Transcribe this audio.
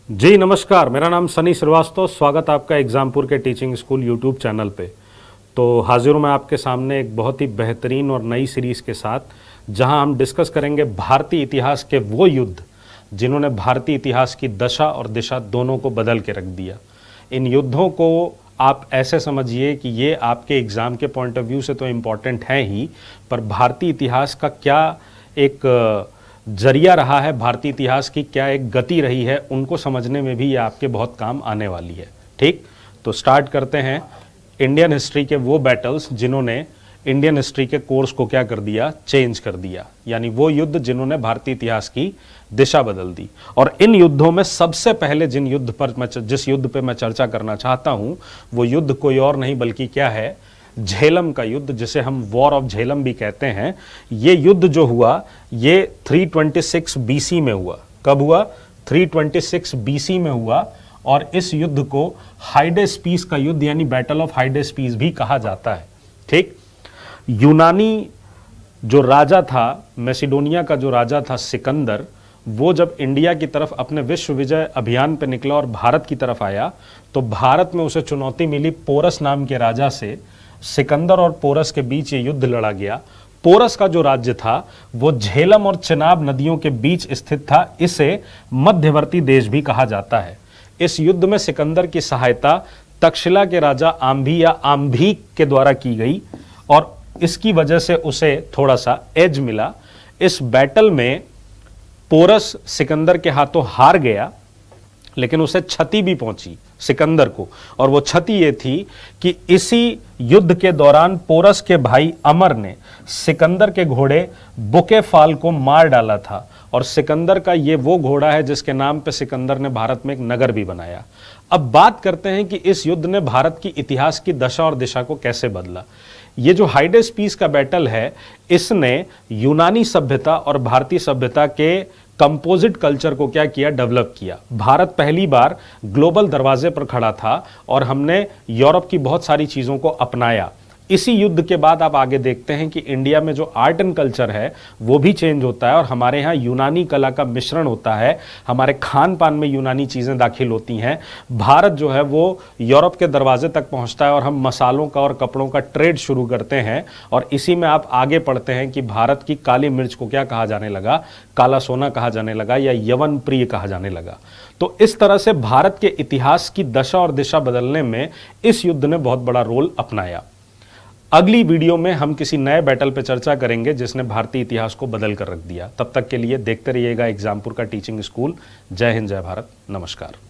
जी नमस्कार, मेरा नाम सनी श्रीवास्तव। स्वागत आपका एग्जामपुर के टीचिंग स्कूल यूट्यूब चैनल पे। तो हाजिर हूँ मैं आपके सामने एक बहुत ही बेहतरीन और नई सीरीज़ के साथ, जहां हम डिस्कस करेंगे भारतीय इतिहास के वो युद्ध जिन्होंने भारतीय इतिहास की दशा और दिशा दोनों को बदल के रख दिया। इन युद्धों को आप ऐसे समझिए कि ये आपके एग्ज़ाम के पॉइंट ऑफ व्यू से तो इम्पॉर्टेंट हैं ही, पर भारतीय इतिहास का क्या एक जरिया रहा है, भारतीय इतिहास की क्या एक गति रही है, उनको समझने में भी ये आपके बहुत काम आने वाली है। ठीक, तो स्टार्ट करते हैं इंडियन हिस्ट्री के वो बैटल्स जिन्होंने इंडियन हिस्ट्री के कोर्स को क्या कर दिया, चेंज कर दिया, यानी वो युद्ध जिन्होंने भारतीय इतिहास की दिशा बदल दी। और इन युद्धों में सबसे पहले जिस युद्ध पे मैं चर्चा करना चाहता हूं, वो युद्ध कोई और नहीं बल्कि क्या है, झेलम का युद्ध, जिसे हम वॉर ऑफ झेलम भी कहते हैं। ये युद्ध जो हुआ ये 326 बीसी में हुआ। कब हुआ? 326 बीसी में हुआ। और इस युद्ध को हाइडेस्पीस का युद्ध यानी बैटल ऑफ हाइडेस्पीस भी कहा जाता है। ठीक, यूनानी जो राजा था, मैसिडोनिया का जो राजा था सिकंदर, वो जब इंडिया की तरफ अपने विश्व विजय अभियान पर निकला और भारत की तरफ आया, तो भारत में उसे चुनौती मिली पोरस नाम के राजा से। सिकंदर और पोरस के बीच ये युद्ध लड़ा गया। पोरस का जो राज्य था वो झेलम और चिनाब नदियों के बीच स्थित था। इसे मध्यवर्ती देश भी कहा जाता है। इस युद्ध में सिकंदर की सहायता तक्षशिला के राजा आंभी या आंभीक के द्वारा की गई और इसकी वजह से उसे थोड़ा सा एज मिला। इस बैटल में पोरस सिकंदर के हाथों हार गया, लेकिन उसे क्षति भी पहुंची सिकंदर को। और वो क्षति ये थी कि इसी युद्ध के दौरान पोरस के भाई अमर ने सिकंदर के घोड़े बुकेफाल को मार डाला था। और सिकंदर का ये वो घोड़ा है जिसके नाम पे सिकंदर ने भारत में एक नगर भी बनाया। अब बात करते हैं कि इस युद्ध ने भारत की इतिहास की दशा और दिशा को कैसे बदला। ये जो हाइडेस्पीस का बैटल है, इसने यूनानी सभ्यता और भारतीय सभ्यता के कंपोजिट कल्चर को क्या किया, डेवलप किया। भारत पहली बार ग्लोबल दरवाजे पर खड़ा था और हमने यूरोप की बहुत सारी चीज़ों को अपनाया। इसी युद्ध के बाद आप आगे देखते हैं कि इंडिया में जो आर्ट एंड कल्चर है वो भी चेंज होता है और हमारे यहाँ यूनानी कला का मिश्रण होता है। हमारे खान पान में यूनानी चीज़ें दाखिल होती हैं। भारत जो है वो यूरोप के दरवाजे तक पहुँचता है और हम मसालों का और कपड़ों का ट्रेड शुरू करते हैं। और इसी में आप आगे पढ़ते हैं कि भारत की काली मिर्च को क्या कहा जाने लगा, काला सोना कहा जाने लगा या यवन प्रिय कहा जाने लगा। तो इस तरह से भारत के इतिहास की दशा और दिशा बदलने में इस युद्ध ने बहुत बड़ा रोल अपनाया। अगली वीडियो में हम किसी नए बैटल पर चर्चा करेंगे जिसने भारतीय इतिहास को बदल कर रख दिया। तब तक के लिए देखते रहिएगा एग्जामपुर का टीचिंग स्कूल। जय हिंद, जय भारत, नमस्कार।